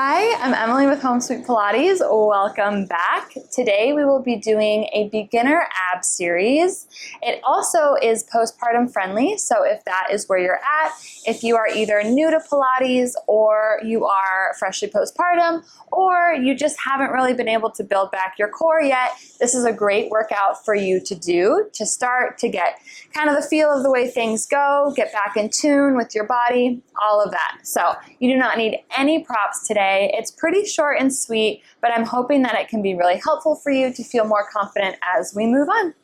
Hi, I'm Emily with Home Sweet Pilates. Welcome back. Today we will be doing a beginner ab series. It also is postpartum friendly, so if that is where you're at, if you are either new to Pilates or you are freshly postpartum or you just haven't really been able to build back your core yet, this is a great workout for you to do to start to get kind of the feel of the way things go, get back in tune with your body, all of that. So you do not need any props today. It's pretty short and sweet, but I'm hoping that it can be really helpful for you to feel more confident as we move on.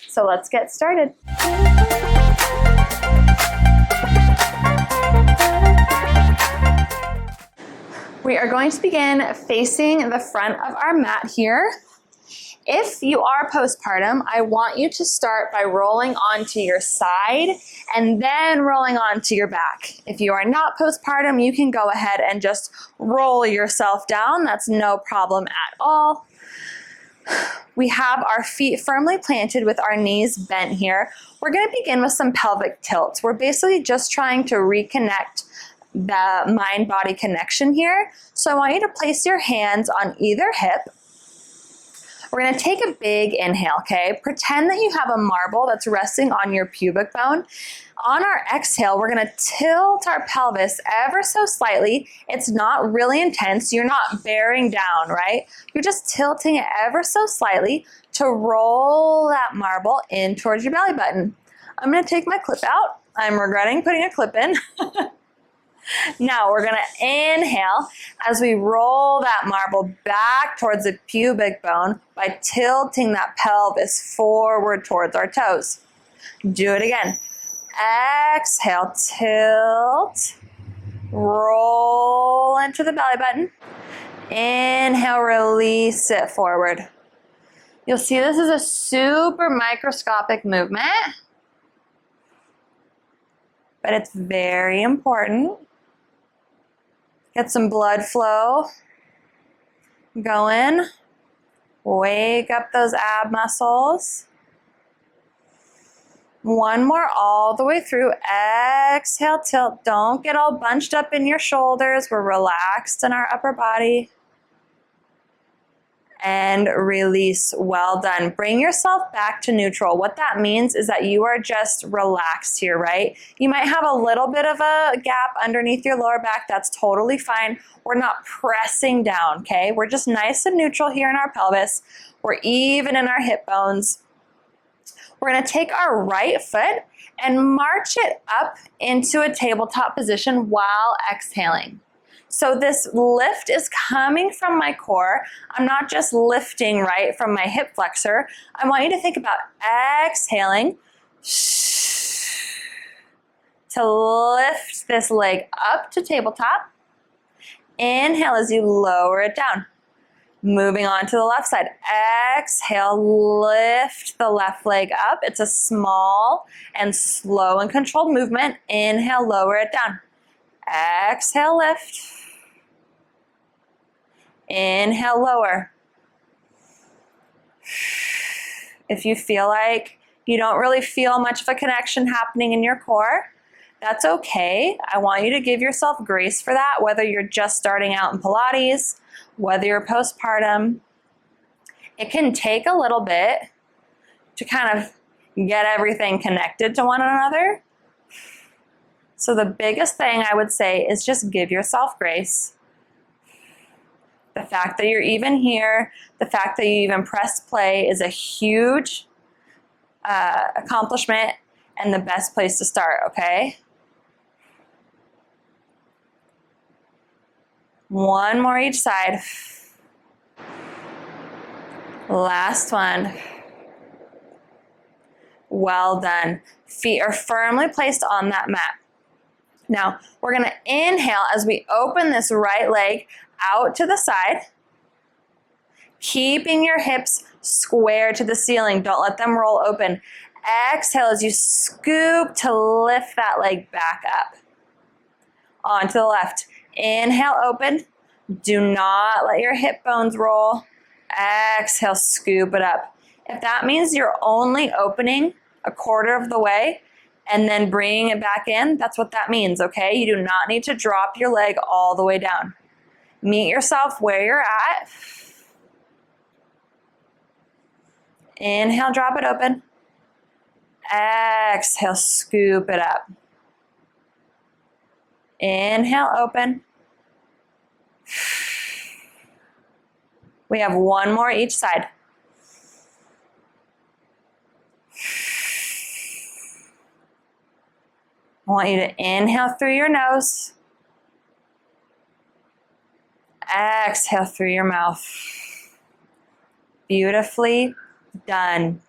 So let's get started. We are going to begin facing the front of our mat here. If you are postpartum, I want you to start by rolling onto your side and then rolling onto your back. If you are not postpartum, you can go ahead and just roll yourself down. That's no problem at all. We have our feet firmly planted with our knees bent here. We're going to begin with some pelvic tilts. We're basically just trying to reconnect the mind-body connection here. So I want you to place your hands on either hip. We're going to take a big inhale, okay? Pretend that you have a marble that's resting on your pubic bone. On our exhale, we're going to tilt our pelvis ever so slightly. It's not really intense. You're not bearing down, right? You're just tilting it ever so slightly to roll that marble in towards your belly button. I'm going to take my clip out. I'm regretting putting a clip in. Now we're going to inhale as we roll that marble back towards the pubic bone by tilting that pelvis forward towards our toes. Do it again. Exhale, tilt, roll into the belly button. Inhale, release it forward. You'll see this is a super microscopic movement, but it's very important. Get some blood flow going. Wake up those ab muscles. One more all the way through. Exhale, tilt. Don't get all bunched up in your shoulders. We're relaxed in our upper body. And release. Well done. Bring yourself back to neutral. What that means is that you are just relaxed here, right? You might have a little bit of a gap underneath your lower back. That's totally fine. We're not pressing down, okay? We're just nice and neutral here in our pelvis. We're even in our hip bones. We're going to take our right foot and march it up into a tabletop position while exhaling. So this lift is coming from my core. I'm not just lifting right from my hip flexor. I want you to think about exhaling to lift this leg up to tabletop. Inhale as you lower it down. Moving on to the left side. Exhale, lift the left leg up. It's a small and slow and controlled movement. Inhale, lower it down. Exhale, lift. Inhale, lower. If you feel like you don't really feel much of a connection happening in your core, that's okay. I want you to give yourself grace for that, whether you're just starting out in Pilates, whether you're postpartum. It can take a little bit to kind of get everything connected to one another. So the biggest thing I would say is just give yourself grace. The fact that you're even here, the fact that you even pressed play is a huge accomplishment and the best place to start, okay? One more each side. Last one. Well done. Feet are firmly placed on that mat. Now, we're going to inhale as we open this right leg out to the side, keeping your hips square to the ceiling. Don't let them roll open. Exhale as you scoop to lift that leg back up. Onto the left. Inhale, open. Do not let your hip bones roll. Exhale, scoop it up. If that means you're only opening a quarter of the way and then bringing it back in, that's what that means, okay? You do not need to drop your leg all the way down. Meet yourself where you're at. Inhale, drop it open. Exhale, scoop it up. Inhale, open. We have one more each side. I want you to inhale through your nose. Exhale through your mouth. Beautifully done.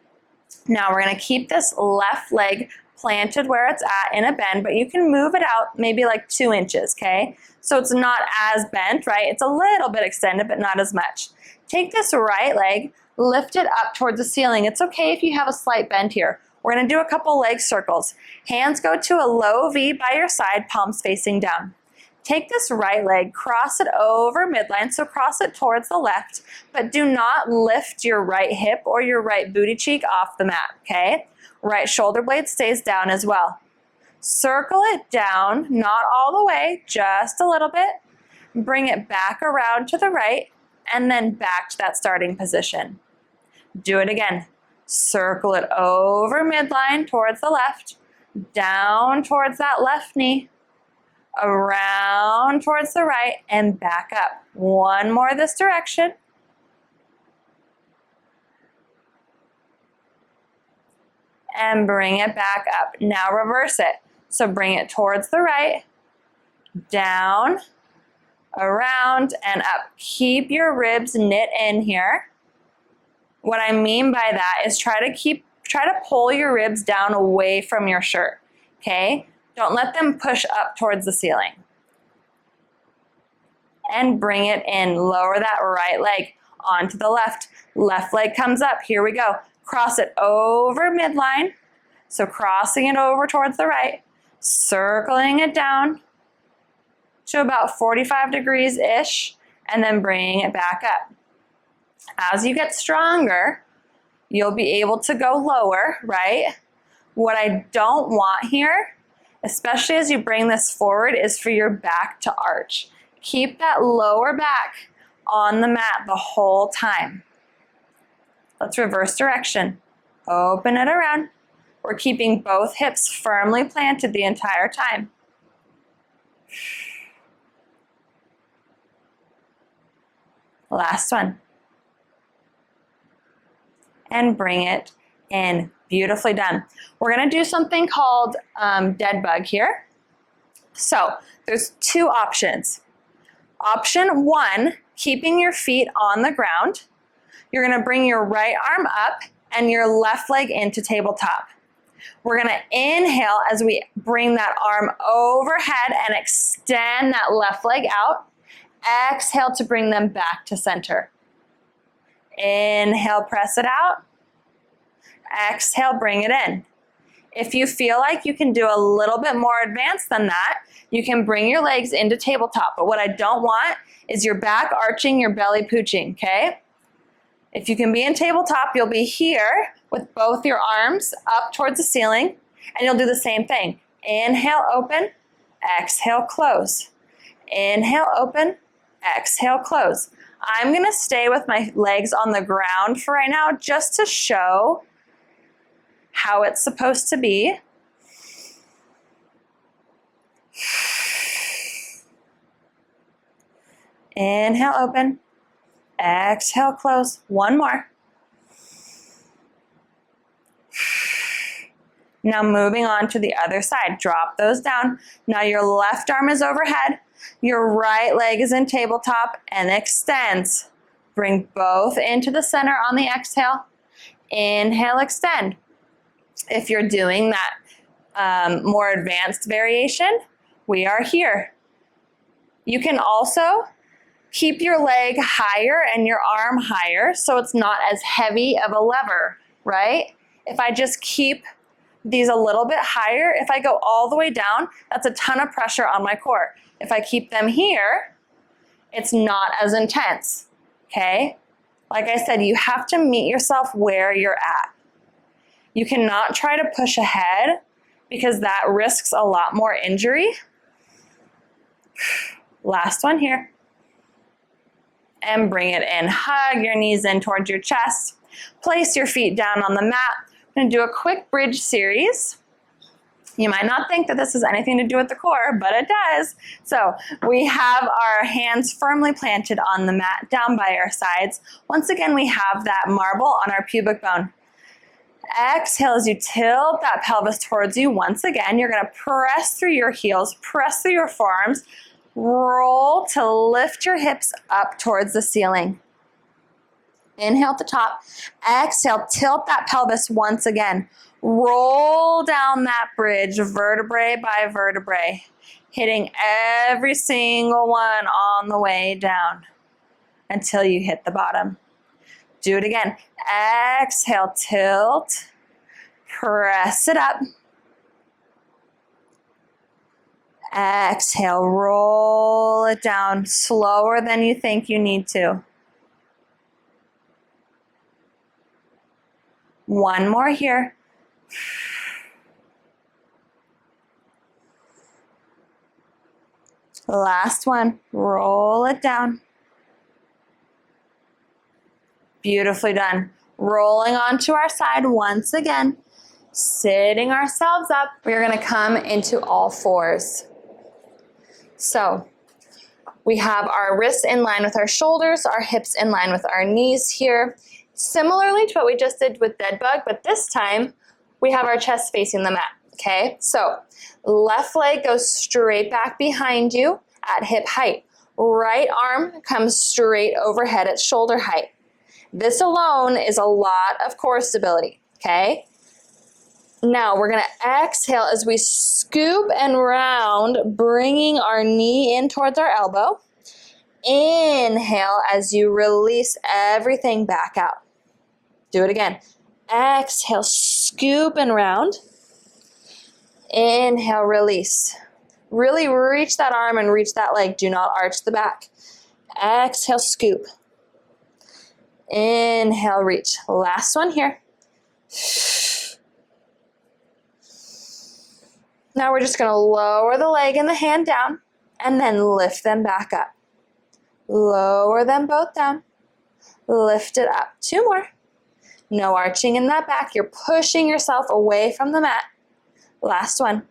Now we're going to keep this left leg planted where it's at in a bend, but you can move it out maybe like 2 inches, okay? So it's not as bent, right? It's a little bit extended, but not as much. Take this right leg, lift it up towards the ceiling. It's okay if you have a slight bend here. We're going to do a couple leg circles. Hands go to a low V by your side, palms facing down. Take this right leg, cross it over midline, so cross it towards the left, but do not lift your right hip or your right booty cheek off the mat, okay? Right shoulder blade stays down as well. Circle it down, not all the way, just a little bit. Bring it back around to the right, and then back to that starting position. Do it again. Circle it over midline towards the left, down towards that left knee, around towards the right, and back up. One more this direction. And bring it back up. Now reverse it. So bring it towards the right, down, around, and up. Keep your ribs knit in here. What I mean by that is try to pull your ribs down away from your shirt, okay? Don't let them push up towards the ceiling. And bring it in. Lower that right leg onto the left. Left leg comes up. Here we go. Cross it over midline. So crossing it over towards the right. Circling it down to about 45 degrees-ish. And then bringing it back up. As you get stronger, you'll be able to go lower, right? What I don't want here, especially as you bring this forward, is for your back to arch. Keep that lower back on the mat the whole time. Let's reverse direction. Open it around. We're keeping both hips firmly planted the entire time. Last one. And bring it in. Beautifully done. We're going to do something called dead bug here. So there's 2 options. Option 1, keeping your feet on the ground. You're going to bring your right arm up and your left leg into tabletop. We're going to inhale as we bring that arm overhead and extend that left leg out. Exhale to bring them back to center. Inhale, press it out. Exhale, bring it in. If you feel like you can do a little bit more advanced than that, you can bring your legs into tabletop. But what I don't want is your back arching, your belly pooching, okay? If you can be in tabletop, you'll be here with both your arms up towards the ceiling, and you'll do the same thing. Inhale, open. Exhale, close. Inhale, open. Exhale, close. I'm going to stay with my legs on the ground for right now just to show how it's supposed to be. Inhale, open. Exhale, close. One more. Now moving on to the other side. Drop those down. Now your left arm is overhead. Your right leg is in tabletop and extends. Bring both into the center on the exhale. Inhale, extend. If you're doing that more advanced variation, we are here. You can also keep your leg higher and your arm higher so it's not as heavy of a lever, right? If I just keep these a little bit higher, if I go all the way down, that's a ton of pressure on my core. If I keep them here, it's not as intense, okay? Like I said, you have to meet yourself where you're at. You cannot try to push ahead because that risks a lot more injury. Last one here. and bring it in. Hug your knees in towards your chest. Place your feet down on the mat. I'm going to do a quick bridge series. You might not think that this has anything to do with the core, but it does. So we have our hands firmly planted on the mat, down by our sides. Once again, we have that marble on our pubic bone. Exhale as you tilt that pelvis towards you. Once again, you're going to press through your heels, press through your forearms, roll to lift your hips up towards the ceiling. Inhale at the top. Exhale, tilt that pelvis once again. Roll down that bridge, vertebrae by vertebrae, hitting every single one on the way down until you hit the bottom. Do it again. Exhale, tilt, press it up. Exhale, roll it down slower than you think you need to. One more here. Last one. Roll it down. Beautifully done. Rolling onto our side once again. Sitting ourselves up. We're going to come into all fours. So we have our wrists in line with our shoulders, our hips in line with our knees here. Similarly to what we just did with dead bug, but this time we have our chest facing the mat, okay? So left leg goes straight back behind you at hip height. Right arm comes straight overhead at shoulder height. This alone is a lot of core stability, okay? Now we're gonna exhale as we scoop and round, bringing our knee in towards our elbow. Inhale as you release everything back out. Do it again. Exhale, scoop and round. Inhale, release. Really reach that arm and reach that leg. Do not arch the back. Exhale, scoop. Inhale, reach. Last one here. Now we're just going to lower the leg and the hand down and then lift them back up. Lower them both down. Lift it up. Two more. No arching in that back. You're pushing yourself away from the mat. Last one.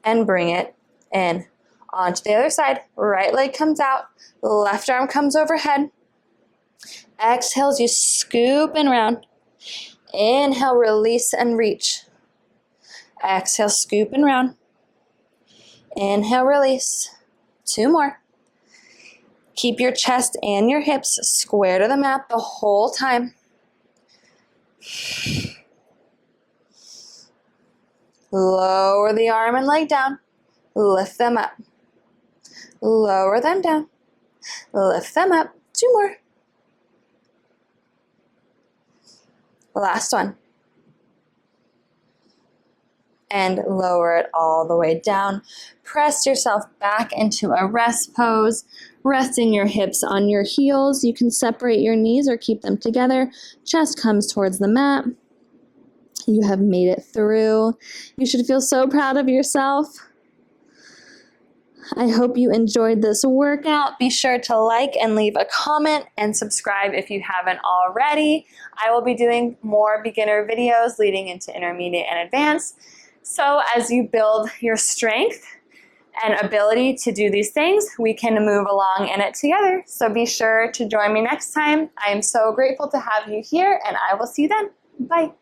And bring it in. Onto the other side. Right leg comes out. Left arm comes overhead. Exhale as you scoop and round. Inhale, release and reach. Exhale, scoop and round. Inhale, release. Two more. Keep your chest and your hips square to the mat the whole time. Lower the arm and leg down. Lift them up. Lower them down. Lift them up. Two more. Last one. And lower it all the way down. Press yourself back into a rest pose, resting your hips on your heels. You can separate your knees or keep them together. Chest comes towards the mat. You have made it through. You should feel so proud of yourself. I hope you enjoyed this workout. Be sure to like and leave a comment and subscribe if you haven't already. I will be doing more beginner videos leading into intermediate and advanced. So as you build your strength and ability to do these things, we can move along in it together. So be sure to join me next time. I am so grateful to have you here, and I will see you then. Bye.